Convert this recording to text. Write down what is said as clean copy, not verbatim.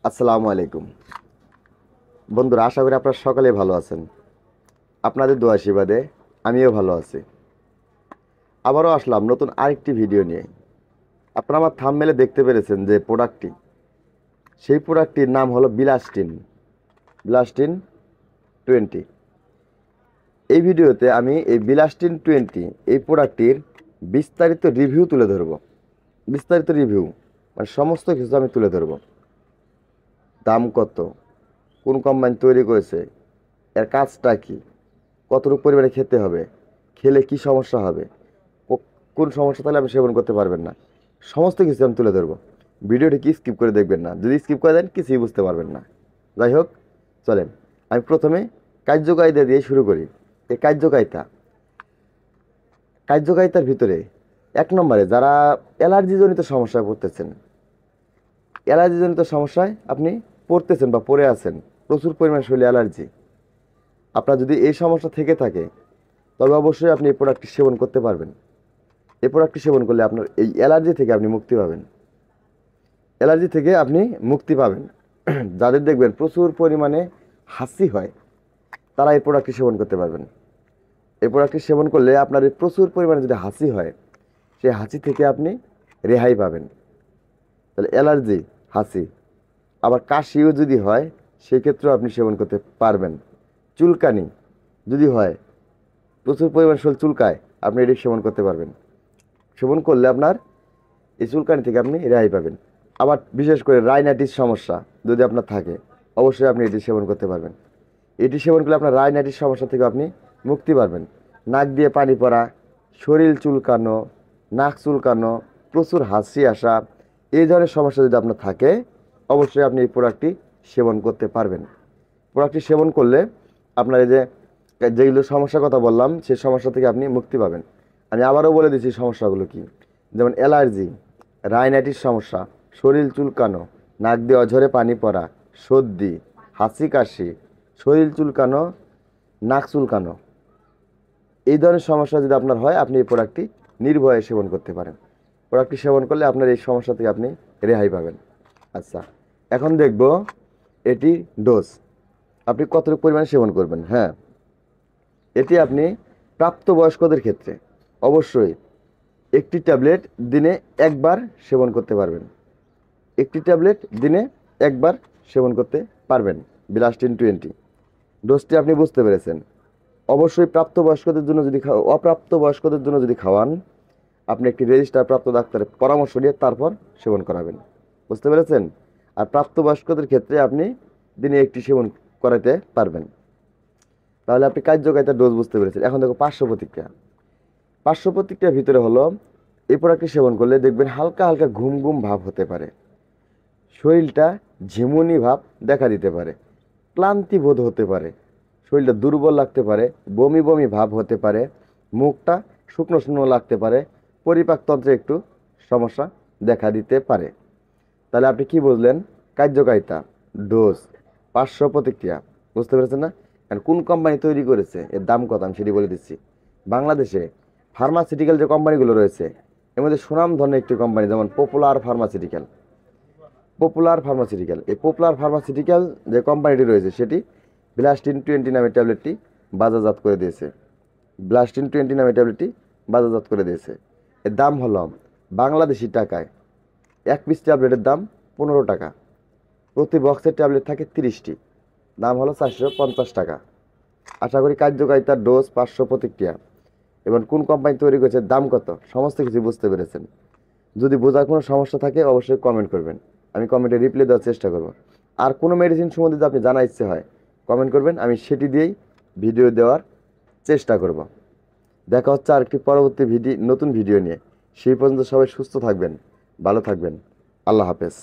আসসালামু আলাইকুম বন্ধুরা, আশা করি আপনারা সকলেই ভালো আছেন। আপনাদের দোয়া আশীর্বাদে আমিও ভালো আছি। আবারও আসলাম নতুন আরেকটি ভিডিও নিয়ে। আপনারা আমার থাম্বনেলে দেখতে পেরেছেন যে সেই প্রোডাক্টটির নাম হলো বিলাস্টিন বিলাস্টিন 20। এই ভিডিওতে আমি এই বিলাস্টিন 20 এই প্রোডাক্টটির বিস্তারিত রিভিউ তুলে ধরব। বিস্তারিত রিভিউ মানে সমস্ত কিছু আমি তুলে ধরব। দাম কত, কোন কোম্পানি তৈরি করেছে, এর কাজটা কি, কতটুকু পরিমাণে খেতে হবে, খেলে কি সমস্যা হবে, কোন সমস্যা তাহলে আপনি সেবন করতে পারবেন না, সমস্ত কিছু আমি তুলে ধরবো। ভিডিওটি কি স্কিপ করে দেখবেন না, যদি স্কিপ করে দেন কিছুই বুঝতে পারবেন না। যাই হোক, চলেন আমি প্রথমে কার্যকারিতা দিয়ে শুরু করি। এই কার্যকারিতার ভিতরে 1 নম্বরে যারা অ্যালার্জিজনিত সমস্যায় পড়তেছেন, অ্যালার্জিজনিত সমস্যায় আপনি পড়তেছেন বা পড়ে আছেন, প্রচুর পরিমাণ শরীরে অ্যালার্জি, আপনার যদি এই সমস্যা থেকে থাকে তবে অবশ্যই আপনি এই প্রোডাক্টটি সেবন করতে পারবেন। এই প্রোডাক্টটি সেবন করলে আপনার এই অ্যালার্জি থেকে আপনি মুক্তি পাবেন। অ্যালার্জি থেকে আপনি মুক্তি পাবেন। যাদের দেখবেন প্রচুর পরিমাণে হাঁচি হয়, তারা এই প্রোডাক্টটি সেবন করতে পারবেন। এই প্রোডাক্টটি সেবন করলে আপনার এই প্রচুর পরিমাণে যদি হাঁচি হয়, সেই হাঁচি থেকে আপনি রেহাই পাবেন। তাহলে অ্যালার্জি, হাঁচি, আবার কাশিও যদি হয় সেক্ষেত্রেও আপনি সেবন করতে পারবেন। চুলকানি যদি হয়, প্রচুর পরিমাণ শরীর চুলকায়, আপনি এটি সেবন করতে পারবেন। সেবন করলে আপনার এই চুলকানি থেকে আপনি রেহাই পাবেন। আবার বিশেষ করে রাইনাইটিস সমস্যা যদি আপনার থাকে, অবশ্যই আপনি এটি সেবন করতে পারবেন। এটি সেবন করলে আপনার রাইনাইটিস সমস্যা থেকে আপনি মুক্তি পাবেন। নাক দিয়ে পানি পড়া, শরীর চুলকানো, নাক চুলকানো, প্রচুর হাঁচি আসা, এই ধরনের সমস্যা যদি আপনার থাকে, অবশ্যই আপনি এই প্রোডাক্টটি সেবন করতে পারবেন। প্রোডাক্টটি সেবন করলে আপনার এই যেগুলো সমস্যার কথা বললাম, সেই সমস্যা থেকে আপনি মুক্তি পাবেন। আমি আবারও বলে দিচ্ছি সমস্যাগুলো কি। যেমন অ্যালার্জি, রাইনাইটিস সমস্যা, শরীর চুলকানো, নাক দিয়ে অঝরে পানি পড়া, সর্দি, হাঁচি কাশি, শরীর চুলকানো, নাক চুলকানো, এই ধরনের সমস্যা যদি আপনার হয়, আপনি এই প্রোডাক্টটি নির্ভয়ে সেবন করতে পারেন। প্রোডাক্টটি সেবন করলে আপনার এই সমস্যা থেকে আপনি রেহাই পাবেন। আচ্ছা, এখন দেখব এটি ডোজ আপনি কতটুকু পরিমাণে সেবন করবেন। হ্যাঁ, এটি আপনি প্রাপ্তবয়স্কদের ক্ষেত্রে অবশ্যই একটি ট্যাবলেট দিনে একবার সেবন করতে পারবেন। একটি ট্যাবলেট দিনে একবার সেবন করতে পারবেন। বিলাস্টিন 20 ডোজটি আপনি বুঝতে পেরেছেন। অবশ্যই প্রাপ্তবয়স্কদের জন্য যদি অপ্রাপ্তবয়স্কদের জন্য যদি খাওয়ান, আপনি একটি রেজিস্টার প্রাপ্ত ডাক্তারের পরামর্শ নিয়ে তারপর সেবন করাবেন। বুঝতে পেরেছেন? আর প্রাপ্তবয়স্কদের ক্ষেত্রে আপনি দিনে একটি সেবন করাতে পারবেন। তাহলে আপনি কার্যকারিতার ডোজ বুঝতে পেরেছেন। এখন দেখো পার্শ্ব প্রতিক্রিয়ার ভিতরে হলো, এই প্রোডাক্টটি সেবন করলে দেখবেন হালকা হালকা ঘুম ঘুম ভাব হতে পারে, শরীরটা ঝিমুনি ভাব দেখা দিতে পারে, ক্লান্তি বোধ হতে পারে, শরীরটা দুর্বল লাগতে পারে, বমি বমি ভাব হতে পারে, মুখটা শুকনো শুকনো লাগতে পারে, পরিপাকতন্ত্রে একটু সমস্যা দেখা দিতে পারে। তাহলে আপনি কি বুঝলেন? কার্যকারিতা, ডোজ, পার্শ্ব প্রতিক্রিয়া। বুঝতে পেরেছেন না? আর কোন কোম্পানি তৈরি করেছে, এর দাম কত, আমি সেটি বলে দিচ্ছি। বাংলাদেশে ফার্মাসিউটিক্যাল যে কোম্পানিগুলো রয়েছে, এর মধ্যে সুনামধন্য একটি কোম্পানি, যেমন এই পপুলার ফার্মাসিউটিক্যাল যে কোম্পানিটি রয়েছে, সেটি বিলাস্টিন 20 নামে ট্যাবলেটটি বাজারজাত করে দিয়েছে। এর দাম হলো বাংলাদেশি টাকায় 1 পিস ট্যাবলেটের দাম 15 টাকা। প্রতি বক্সের ট্যাবলেট থাকে 30টি, দাম হলো 450 টাকা। আশা করি কার্যকারিতার ডোজ, পার্শ্ব প্রতিক্রিয়া এবং কোন কোম্পানি তৈরি করেছে, দাম কত, সমস্ত কিছু বুঝতে পেরেছেন। যদি বোঝার কোনো সমস্যা থাকে অবশ্যই কমেন্ট করবেন, আমি কমেন্টে রিপ্লাই দেওয়ার চেষ্টা করব। আর কোনো মেডিসিন সম্বন্ধে যদি আপনি জানার ইচ্ছে হয়, কমেন্ট করবেন, আমি সেটি দিয়েই ভিডিও দেওয়ার চেষ্টা করব। দেখা হচ্ছে আর একটি পরবর্তী নতুন ভিডিও নিয়ে। সেই পর্যন্ত সবাই সুস্থ থাকবেন, ভালো থাকবেন। আল্লাহ হাফেজ।